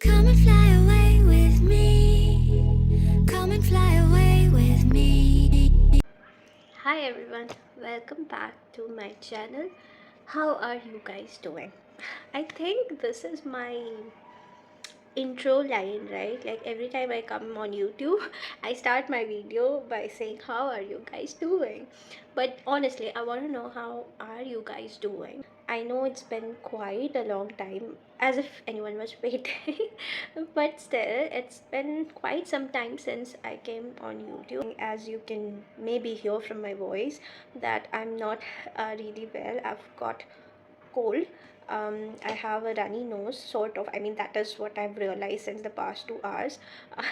Come and fly away with me. Come and fly away with me. Hi everyone, welcome back to my channel. How are you guys doing? I think this is my intro line, right? Like every time I come on YouTube, I start my video by saying, how are you guys doing? But honestly, I want to know, how are you guys doing? I know it's been quite a long time, as if anyone was waiting, but still, it's been quite some time since I came on YouTube. As you can maybe hear from my voice, that I'm not really well. I've got cold. I have a runny nose, sort of. I mean, that is what I've realized since the past 2 hours.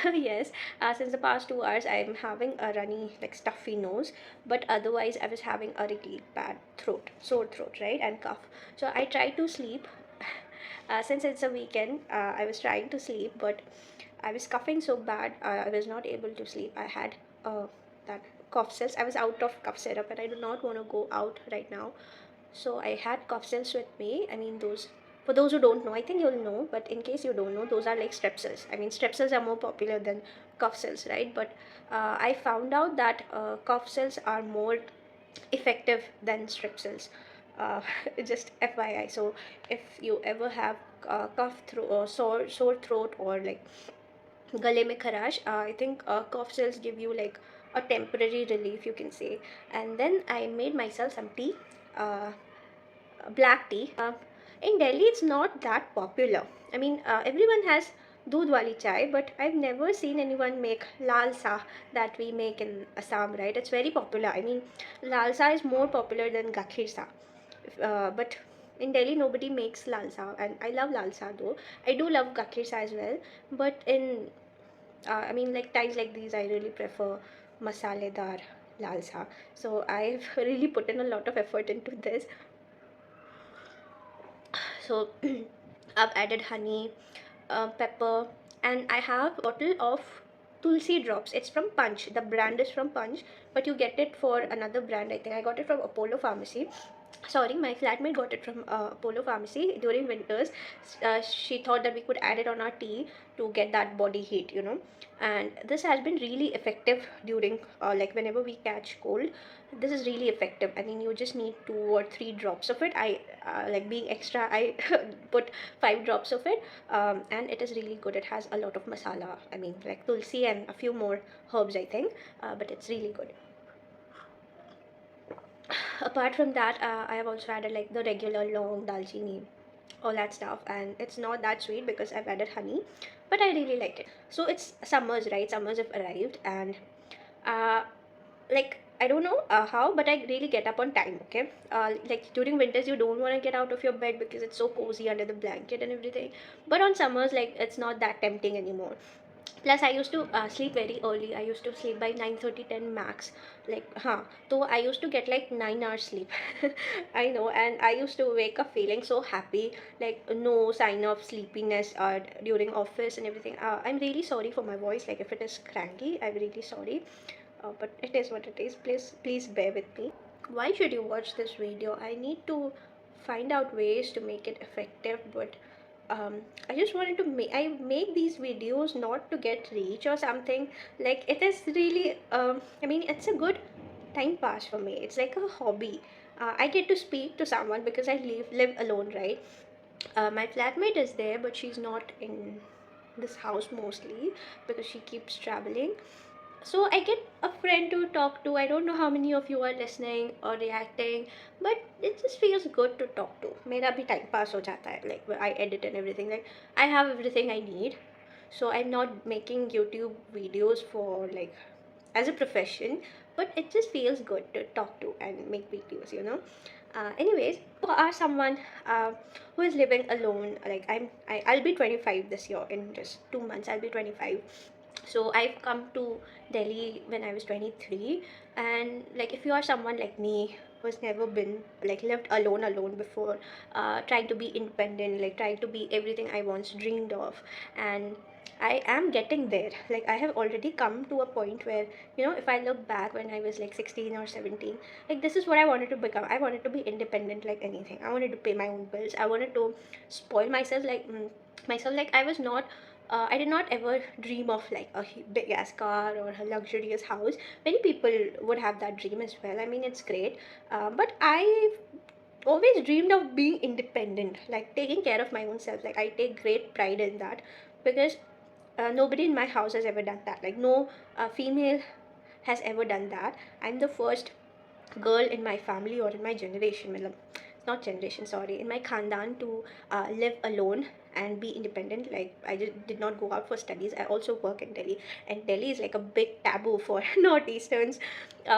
Yes, since the past 2 hours, I'm having a runny, like stuffy nose, but otherwise, I was having a really bad throat, sore throat, right, and cough. So I tried to sleep. Since it's a weekend, I was trying to sleep, but I was coughing so bad, I was not able to sleep. I had that cough syrup. I was out of cough syrup, and I do not want to go out right now, so I had cough syrups with me. I mean, those, for those who don't know, I think you'll know, but in case you don't know, those are like strepsils. I mean, strepsils are more popular than cough syrups, right? But I found out that cough syrups are more effective than strepsils. Uh, just FYI. So if you ever have cough throat or sore throat, or like gale mein kharash, I think cough syrups give you like a temporary relief, you can say. And then I made myself some tea. Uh, Black tea. In Delhi, it's not that popular. I mean, everyone has doodh wali chai, but I've never seen anyone make lal sa that we make in Assam, right? It's very popular. I mean, lal sa is more popular than gakhir sa. But in Delhi, nobody makes lal sa, and I love lal sa though. I do love gakhir sa as well, but in I mean, like times like these, I really prefer masaledar lal sa. So I've really put in a lot of effort into this. So I've added honey, pepper, and I have a bottle of tulsi drops. It's from Punch. The brand is from Punch, but you get it for another brand. I think I got it from Apollo Pharmacy. Sorry, my flatmate got it from Apollo Pharmacy during winters. She thought that we could add it on our tea to get that body heat, and this has been really effective during like whenever we catch cold. This is really effective. I mean, you just need 2 or 3 drops of it. I like being extra, I put 5 drops of it, and it is really good. It has a lot of masala. I mean, like tulsi and a few more herbs, I think, but it's really good. Apart from that, I have also added like the regular long dalchini, all that stuff, and it's not that sweet because I've added honey, but I really like it. So it's summers, right? Summers have arrived, and uh, like I don't know how, but I really get up on time. Okay, like during winters, you don't want to get out of your bed because it's so cozy under the blanket and everything. But on summers, like it's not that tempting anymore. Plus, I used to sleep very early. I used to sleep by 9:30, 10 max. Like, so I used to get like 9 hours sleep. I know, and I used to wake up feeling so happy, like no sign of sleepiness during office and everything. I'm really sorry for my voice. Like, if it is cranky, I'm really sorry. But it is what it is. Please bear with me. Why should you watch this video? I need to find out ways to make it effective, but I just wanted to I make these videos not to get reach or something. Like, it is really I mean, it's a good time pass for me. It's like a hobby. I get to speak to someone because I live alone, right? My flatmate is there, but she's not in this house mostly because she keeps traveling. So I get a friend to talk to. I don't know how many of you are listening or reacting, but it just feels good to talk to. मेरा भी time pass हो जाता है. Like, I edit and everything. Like, I have everything I need. So I'm not making YouTube videos for like as a profession, but it just feels good to talk to and make videos. Anyways, you are someone who is living alone. Like, I'll be 25 this year. In just 2 months, I'll be 25. So I've come to Delhi when I was 23, and like, if you are someone like me, was never been like lived alone before, trying to be independent, like trying to be everything I once dreamed of. And I am getting there. Like I have already come to a point where, you know, if I look back when I was like 16 or 17, like this is what I wanted to become. I wanted to be independent like anything. I wanted to pay my own bills. I wanted to spoil myself like I was not I did not ever dream of like a big ass car or a luxurious house. Many people would have that dream as well. I mean, it's great, but I always dreamed of being independent, like taking care of my own self. Like I take great pride in that because nobody in my house has ever done that. Like no female has ever done that. I'm the first girl in my family or in my generation, not generation, sorry, in my khandan to live alone and be independent. Like I just did not go out for studies. I also work in Delhi, and Delhi is like a big taboo for northeasterns,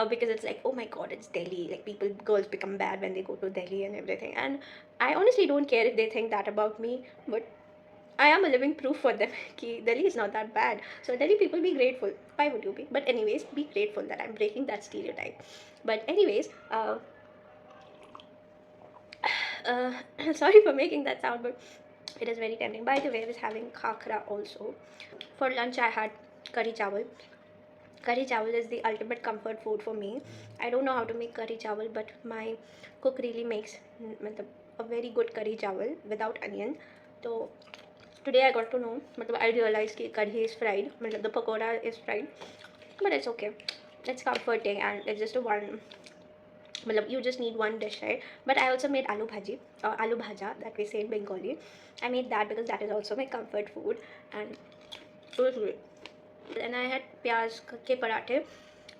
because it's like, oh my god, it's Delhi, like people, girls become bad when they go to Delhi and everything. And I honestly don't care if they think that about me, but I am a living proof for them कि Delhi is not that bad. So Delhi people, be grateful. Why would you be? But anyways, be grateful that I'm breaking that stereotype. But anyways, uh, sorry for making that sound, but it is very tempting. By the way, I was having khakra also. For lunch, I had curry chawal. Curry chawal is the ultimate comfort food for me. I don't know how to make curry chawal, but my cook really makes a very good curry chawal without onion. So today I got to know, I realized that curry is fried, the pakoda is fried, but it's okay. It's comforting and it's just a one. You just need one dish, right? But I also made aloo bhaji or aloo bhaja that we say in Bengali. I made that because that is also my comfort food, and it was great. And I had pyaz ke parathe.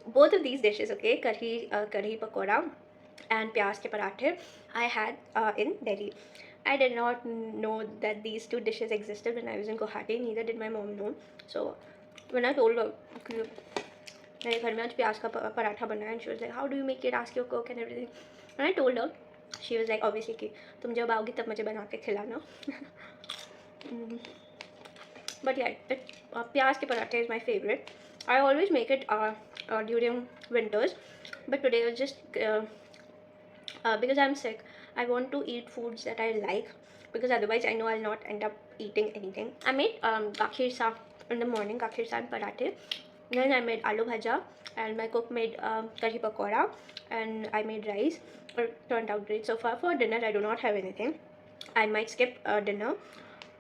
Both of these dishes, okay, curry pakoda and pyaz ke parathe, I had in Delhi. I did not know that these two dishes existed when I was in Guwahati. Neither did my mom know. So when I told her मेरे घर में आज प्याज का पराठा बना है, and she was like, how do you make it, ask your cook and everything. And I told her, she was like, obviously कि तुम जब आओगी तब मुझे बना के खिलाना. But yeah, प्याज के पराठे is my favorite. I always make it during winters, but today was just because I'm sick. I want to eat foods that I like, because otherwise I know I'll not end up eating anything. I made gakhir sa in the morning, gakhir sa and parathe. Then I made aloo bhaja, and my cook made curry pakoda, and I made rice. It turned out great so far. For dinner, I do not have anything. I might skip dinner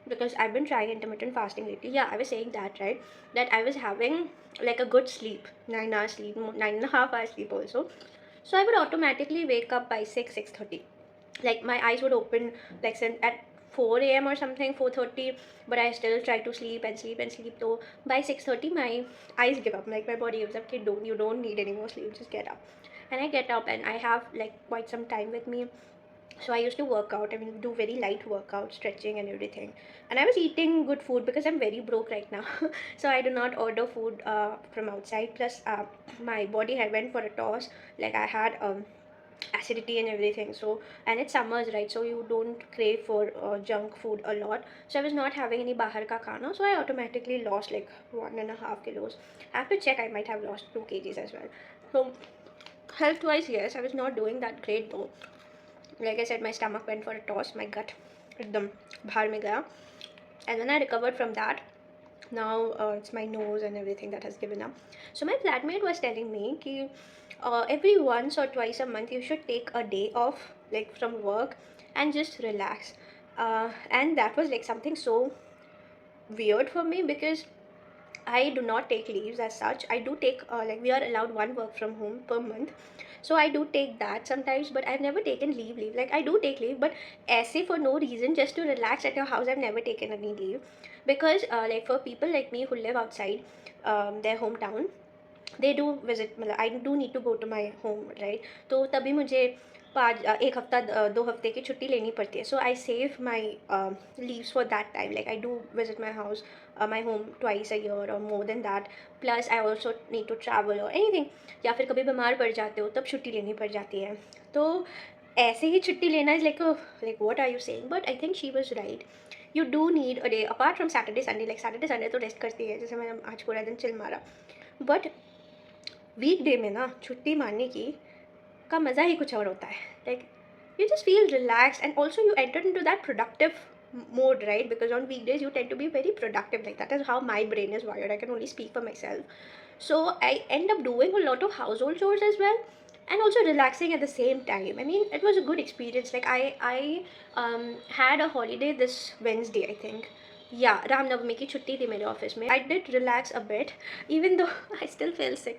because I've been trying intermittent fasting lately. Yeah, I was saying that, right? That I was having like a good sleep, 9 hours sleep, 9.5 hours sleep also. So I would automatically wake up by 6:30. Like my eyes would open like at 4 a.m. or something, 4:30, but I still try to sleep and sleep and sleep. So by 6:30, my eyes give up. Like my body gives up. Kid, you don't need any more sleep. Just get up. And I get up and I have like quite some time with me. So I used to work out. I mean, do very light workout, stretching and everything. And I was eating good food because I'm very broke right now. So I do not order food from outside. Plus, my body had went for a toss. Like I had acidity and everything. So, and it's summers, right? So you don't crave for junk food a lot. So I was not having any bahar ka khana. So I automatically lost like 1.5 kilos. I have to check. I might have lost 2 kgs as well. So health-wise, yes, I was not doing that great though. Like I said, my stomach went for a toss. My gut एकदम बाहर में गया. And when I recovered from that, now it's my nose and everything that has given up. So my flatmate was telling me कि every once or twice a month you should take a day off like from work and just relax. And that was like something so weird for me because I do not take leaves as such. I do take like we are allowed one work from home per month, so I do take that sometimes. But I've never taken leave. Like I do take leave, but essay for no reason, just to relax at your house. I've never taken any leave because like for people like me who live outside their hometown, they do visit. मतलब I do need to go to my home, right? तो तभी मुझे एक हफ्ता 2 हफ्ते की छुट्टी लेनी पड़ती है. So I save my leaves for that time. Like I do visit my house my home twice a year or more than that. Plus I also need to travel or anything, या फिर कभी बीमार पड़ जाते हो तब छुट्टी लेनी पड़ जाती है. तो ऐसे ही छुट्टी लेना is like what are you saying. But I think she was right. You do need a day apart from Saturday Sunday. Like Saturday Sunday तो रेस्ट करती है, जैसे मैंने आज पूरा दिन चिल मारा. बट वीक डे में ना छुट्टी मारने की का मज़ा ही कुछ और होता है. Like you just feel relaxed, and also you enter into that productive mode, right? Because on weekdays you tend to be very productive. Like that is how my brain is wired. I can only speak for myself. So I end up doing a lot of household chores as well, and also relaxing at the same time. I mean, it was a good experience. Like I had a holiday this Wednesday, I think. Yeah, Ram Navami की छुट्टी थी मेरे office में. I did relax a bit, even though I still feel sick.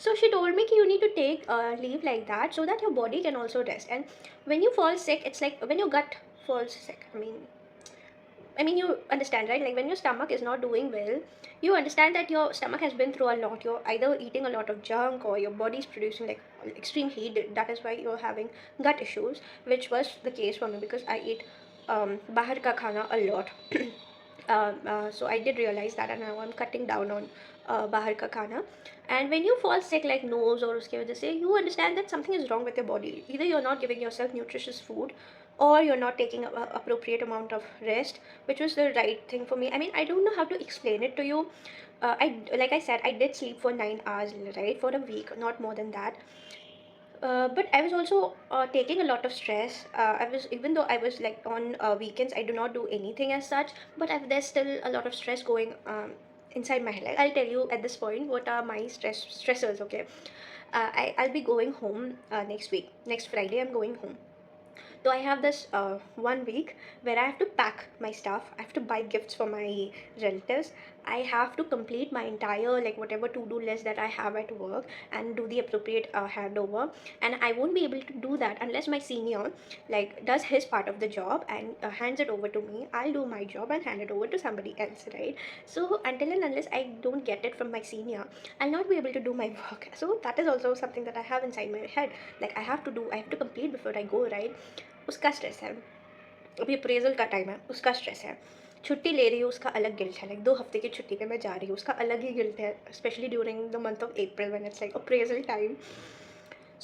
So she told me कि you need to take leave like that so that your body can also rest. And when you fall sick, it's like when your gut falls sick. I mean, you understand, right? Like when your stomach is not doing well, you understand that your stomach has been through a lot. You're either eating a lot of junk or your body's producing like extreme heat. That is why you're having gut issues, which was the case for me because I eat bahar ka khana a lot. So I did realize that, and now I'm cutting down on bahar ka khana. And when you fall sick like nose or uske wajah se, you understand that something is wrong with your body. Either you're not giving yourself nutritious food, or you're not taking a appropriate amount of rest, which was the right thing for me. I mean, I don't know how to explain it to you. I Like I said, I did sleep for 9 hours, right, for a week, not more than that. But I was also taking a lot of stress. I was, even though I was like on weekends, I do not do anything as such, but there's still a lot of stress going inside my head. Like, I'll tell you at this point what are my stressors. Okay, I'll be going home next week. Next Friday, I'm going home. So I have this 1 week where I have to pack my stuff. I have to buy gifts for my relatives. I have to complete my entire like whatever to-do list that I have at work and do the appropriate handover. And I won't be able to do that unless my senior like does his part of the job and hands it over to me. I'll do my job and hand it over to somebody else, right? So until and unless I don't get it from my senior, I'll not be able to do my work. So that is also something that I have inside my head. Like I have to complete before I go, right? उसका stress है. अभी appraisal का time है, उसका stress है. छुट्टी ले रही हूँ, उसका अलग गिल्ट है. लाइक 2 हफ्ते की छुट्टी पे मैं जा रही हूँ, उसका अलग ही गिल्ट है, specially during the month of April when it's like appraisal time.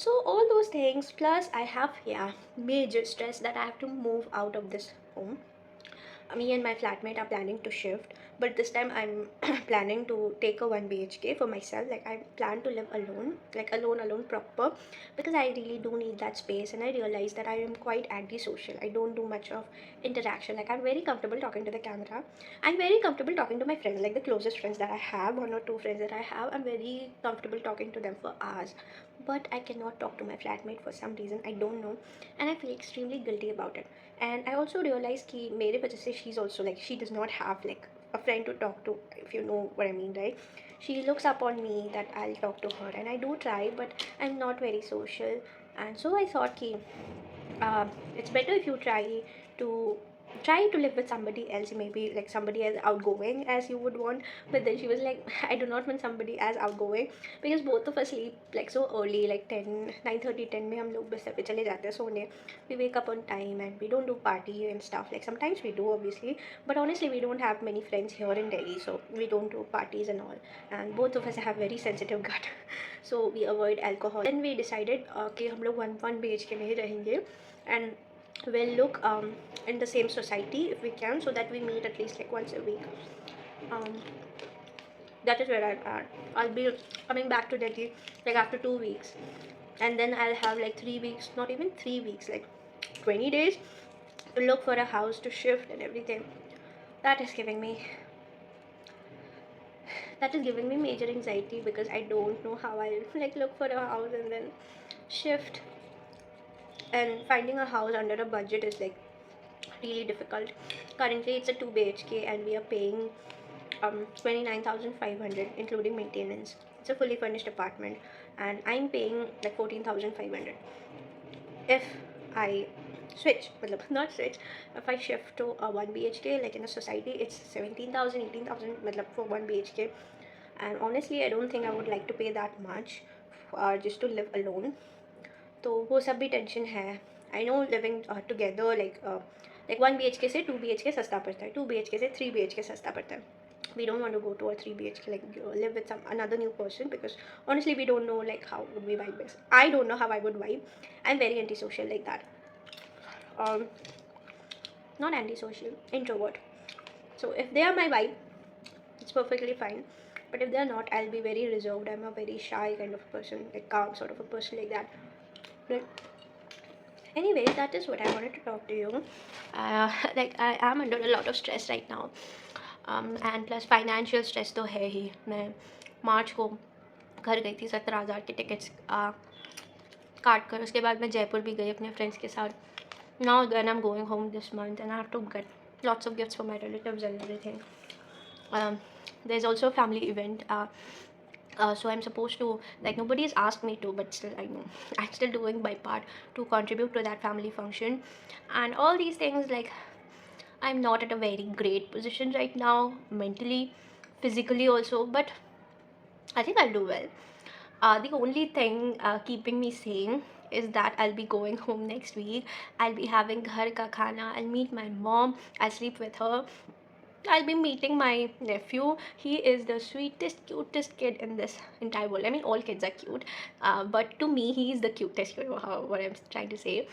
So all those things plus I have, yeah, major stress that I have to move out of this home. Me and my flatmate are planning to shift, but this time I'm planning to take a 1 BHK for myself. Like I plan to live alone, like alone proper, because I really do need that space. And I realize that I am quite antisocial. I don't do much of interaction. Like I'm very comfortable talking to the camera. I'm very comfortable talking to my friends, like the closest friends that I have, 1 or 2 friends that I have. I'm very comfortable talking to them for hours. But I cannot talk to my flatmate for some reason. I don't know, and I feel extremely guilty about it. And I also realized कि मेरे वजह से she's also like she does not have like a friend to talk to, if you know what I mean, right? She looks up on me that I'll talk to her, and I do try, but I'm not very social. And so I thought कि it's better if you try to live with somebody else, maybe like somebody as outgoing as you would want. But then she was like, I do not want somebody as outgoing, because both of us sleep like so early, like 10 9:30 10 में हम लोग बिस्तर पे चले जाते हैं सोने. We wake up on time and we don't do party and stuff. Like sometimes we do obviously, but honestly we don't have many friends here in Delhi, so we don't do parties and all. And both of us have very sensitive gut, so we avoid alcohol. Then we decided कि हम लोग 1 BHK में ही रहेंगे, and we'll look in the same society if we can, so that we meet at least like once a week. um, that is where I'm at. I'll be coming back to Delhi like after 2 weeks, and then I'll have like 3 weeks, not even 3 weeks, like 20 days to look for a house to shift and everything. That is giving me major anxiety, because I don't know how I'll like look for a house and then shift. And finding a house under a budget is like really difficult. Currently it's a 2 BHK and we are paying 29,500 including maintenance. It's a fully furnished apartment, and I'm paying like 14,500. If I switch, not switch, if I shift to a 1 BHK like in a society, it's 17,000 18,000 for 1 BHK. And honestly I don't think I would like to pay that much just to live alone. तो वो सब भी tension है. I know living together like 1 BHK से 2 BHK सस्ता पड़ता है, 2 BHK से 3 BHK सस्ता पड़ता है. We don't want to go to a 3 BHK, like live with another new person, because honestly we don't know like how would we vibe best. I don't know how I would vibe. I'm very antisocial like that. Not antisocial, introvert. So if they are my vibe, it's perfectly fine. But if they are not, I'll be very reserved. I'm a very shy kind of person, like calm sort of a person like that. But anyways, that is what I wanted to talk to you. Like I am under a lot of stress right now, and plus financial stress तो है ही. मैं मार्च को घर गई थी 17,000 की tickets काट कर. उसके बाद मैं जयपुर भी गई अपने फ्रेंड्स के साथ. Now then I'm going home this month and I have to get lots of gifts for my relatives and everything. Um, there's also a family event. So I'm supposed to, like, nobody's asked me to, but still I know I'm still doing my part to contribute to that family function. And all these things, like, I'm not at a very great position right now, mentally, physically also, but I think I'll do well. The only thing keeping me sane is that I'll be going home next week. I'll be having ghar ka khana. I'll meet my mom. I'll sleep with her. I'll be meeting my nephew. He is the sweetest, cutest kid in this entire world. I mean, all kids are cute, but to me, he is the cutest. You know how what I'm trying to say.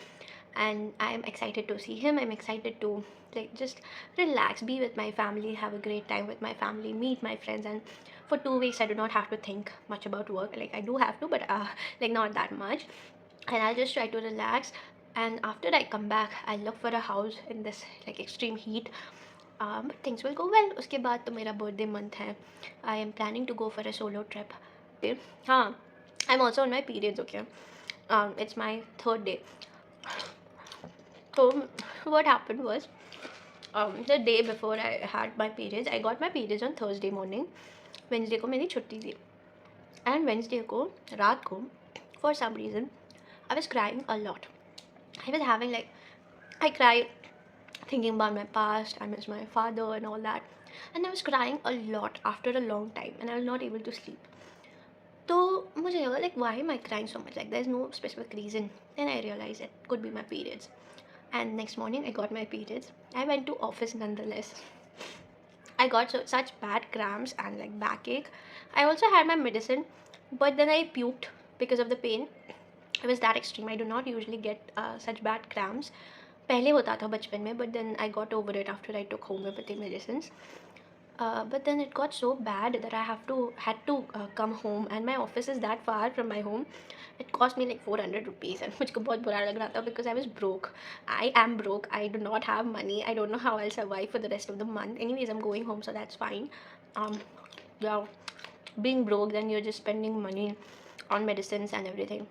And I'm excited to see him. I'm excited to, like, just relax, be with my family, have a great time with my family, meet my friends. And for 2 weeks I do not have to think much about work. Like, I do have to, but like, not that much. And I'll just try to relax. And after I come back, I'll look for a house in this, like, extreme heat. But things will go well. उसके बाद तो मेरा birthday month है. I am planning to go for a solo trip. Okay. हाँ, I'm also on my periods. Okay. It's my 3rd day. So what happened was, the day before I had my periods, I got my periods on Thursday morning. Wednesday को मेरी छुट्टी थी. And Wednesday को रात को, for some reason, I was crying a lot. I was having, like, I cry thinking about my past. I miss my father and all that. And I was crying a lot after a long time, and I was not able to sleep. तो मुझे लगा, like, why am I crying so much? Like, there's no specific reason. Then I realized it could be my periods. And next morning I got my periods. I went to office nonetheless. I got such bad cramps and, like, backache. I also had my medicine, but then I puked because of the pain. It was that extreme. I do not usually get such bad cramps. पहले होता था बचपन में, but then I got over it after I took homeopathy medicines. But then it got so bad that I had to come home, and my office is that far from my home. It cost me like 400 rupees, and मुझको बहुत बुरा लग रहा था because I was broke. I am broke. I do not have money. I don't know how I'll survive for the rest of the month. Anyways, I'm going home, so that's fine. Yeah, being broke, then you're just spending money on medicines and everything.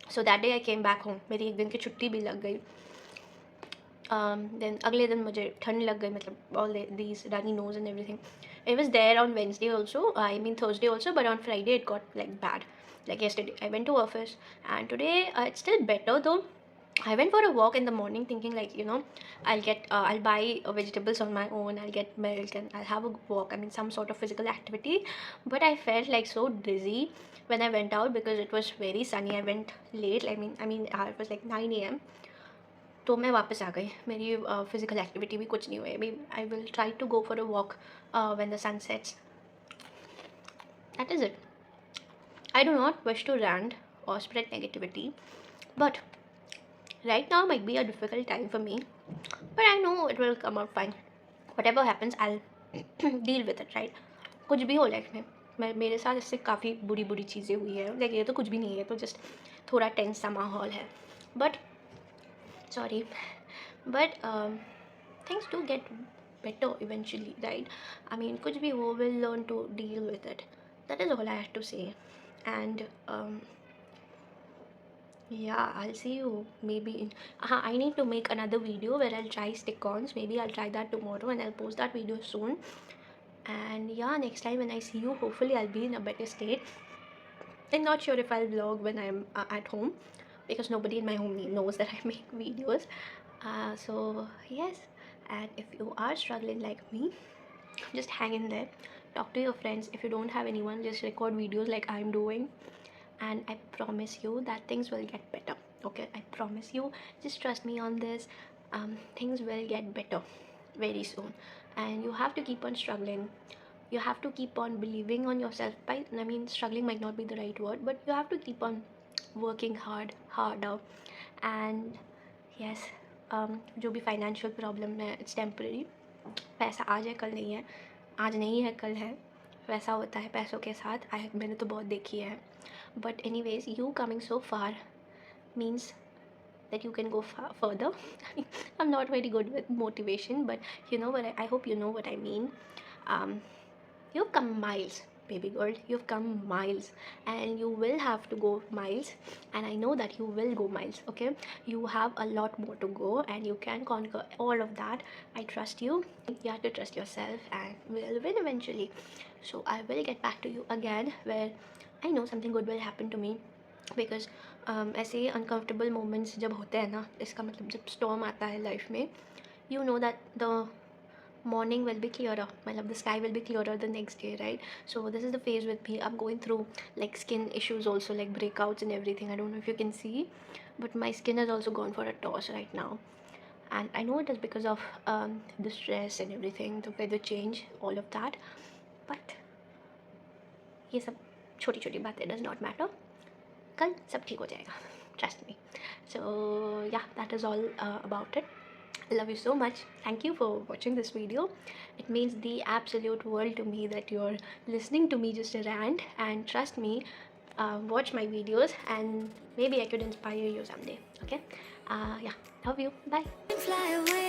So that day I came back home. मेरी एक दिन की छुट्टी भी लग गई. Then अगले दिन मुझे ठंड लग गई, मतलब all these runny nose and everything. It was there on Wednesday also, I mean Thursday also, but on Friday it got, like, bad. Like yesterday I went to office, and today it's still better though. I went for a walk in the morning thinking, like, I'll buy vegetables on my own, I'll get milk, and I'll have a walk. I mean, some sort of physical activity. But I felt, like, so dizzy when I went out because it was very sunny. I went late. It was like 9 a.m. तो मैं वापस आ गई. मेरी physical activity भी कुछ नहीं हुई. I will try to go for a walk when the sun sets. That is it. I do not wish to rant or spread negativity, but right now might be a difficult time for me. But I know it will come out fine. Whatever happens, I'll deal with it, right? कुछ भी हो life में, मेरे साथ इससे काफ़ी बुरी बुरी चीज़ें हुई है. लाइक, ये तो कुछ भी नहीं है, तो जस्ट थोड़ा टेंस सा माहौल है. But sorry, but things do get better eventually, right? I mean, kuch bhi ho, we'll learn to deal with it. That is all I had to say. And yeah, I'll see you maybe in I need to make another video where I'll try stick-ons. Maybe I'll try that tomorrow, and I'll post that video soon. And yeah, next time when I see you, hopefully I'll be in a better state. I'm not sure if I'll vlog when I'm at home, because nobody in my home knows that I make videos. So yes, and if you are struggling like me, just hang in there. Talk to your friends. If you don't have anyone, just record videos like I'm doing, and I promise you that things will get better. Okay, I promise you. Just trust me on this. Things will get better very soon, and you have to keep on struggling. You have to keep on believing on yourself. Struggling might not be the right word, but you have to keep on working harder. And yes, जो भी financial problem है, it's temporary. पैसा आज है कल नहीं है, आज नहीं है कल है. वैसा होता है पैसों के साथ. मैंने तो बहुत देखी है. But anyways, you coming so far means that you can go further. I'm not very good with motivation, but you know what I hope you know what I mean. um, you've come miles, baby girl, you've come miles, and you will have to go miles, and I know that you will go miles. Okay, you have a lot more to go, and you can conquer all of that. I trust you. You have to trust yourself, and we'll win eventually. So I will get back to you again, where I know something good will happen to me, because ऐसे uncomfortable moments जब होते हैं ना, इसका मतलब जब storm आता है लाइफ में, you know that the morning will be clearer, matlab the sky will be clearer the next day, right? So this is the phase with me. I'm going through like skin issues also, like breakouts and everything. I don't know if you can see, but my skin has also gone for a toss right now, and I know it is because of the stress and everything, the weather change, all of that. But ये सब छोटी छोटी बातें does not matter. कल सब ठीक हो जाएगा, trust me. So yeah, that is all about it. I love you so much. Thank you for watching this video. It means the absolute world to me that you're listening to me just rant, and trust me, watch my videos and maybe I could inspire you someday. Okay, yeah, love you, bye. Fly away